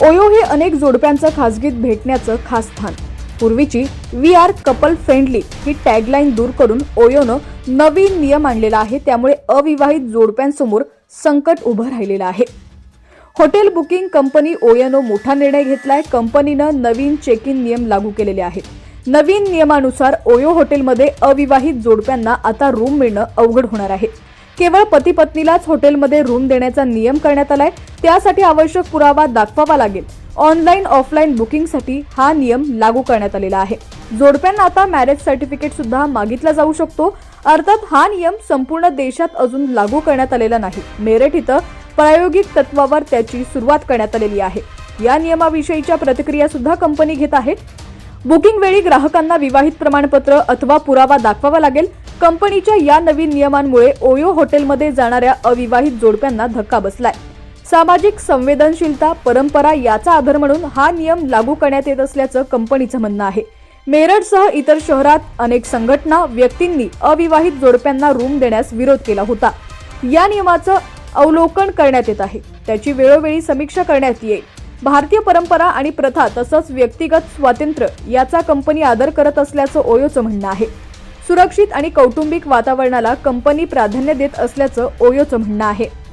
ओयो हे अनेक जोडप्यांचं खासगीत भेटण्याचं खास स्थान. पूर्वीची वी आर कपल फ्रेंडली ही टॅगलाईन दूर करून ओयोनं नवीन नियम आणलेला आहे. त्यामुळे अविवाहित जोडप्यांसमोर संकट उभं राहिलेलं आहे. हॉटेल बुकिंग कंपनी ओयोनं मोठा निर्णय घेतलाय. कंपनीनं नवीन चेक इन नियम लागू केलेले आहेत. नवीन नियमानुसार ओयो हॉटेलमध्ये अविवाहित जोडप्यांना आता रूम मिळणं अवघड होणार आहे. केवळ पती पत्नीलाच हॉटेलमध्ये रूम देण्याचा नियम करण्यात आलाय. त्यासाठी आवश्यक पुरावा दाखवावा लागेल. ऑनलाईन ऑफलाईन बुकिंगसाठी हा नियम लागू करण्यात आलेला आहे. जोडप्यांना आता मॅरेज सर्टिफिकेट सुद्धा मागितला जाऊ शकतो. अर्थात हा नियम संपूर्ण देशात अजून लागू करण्यात आलेला नाही. मेरठ इथं प्रायोगिक तत्वावर त्याची सुरुवात करण्यात आलेली आहे. या नियमाविषयीच्या प्रतिक्रिया सुद्धा कंपनी घेत आहे. बुकिंग वेळी ग्राहकांना विवाहित प्रमाणपत्र अथवा पुरावा दाखवावा लागेल. कंपनीच्या या नवीन नियमांमुळे ओयो हॉटेलमध्ये जाणाऱ्या अविवाहित जोडप्यांना धक्का बसलाय. सामाजिक संवेदनशीलता, परंपरा याचा आधार म्हणून हा नियम लागू करण्यात येत असल्याचं कंपनीचं म्हणणं आहे. मेरठसह इतर शहरात अनेक संघटना, व्यक्तींनी अविवाहित जोडप्यांना रूम देण्यास विरोध केला होता. या नियमाचं अवलोकन करण्यात येत आहे. त्याची वेळोवेळी समीक्षा करण्यात येईल. भारतीय परंपरा आणि प्रथा तसंच व्यक्तिगत स्वातंत्र्य याचा कंपनी आदर करत असल्याचं ओयोचं म्हणणं आहे. सुरक्षित आणि कौटुंबिक वातावरणाला कंपनी प्राधान्य देत असल्याचं ओयोचं म्हणणं आहे.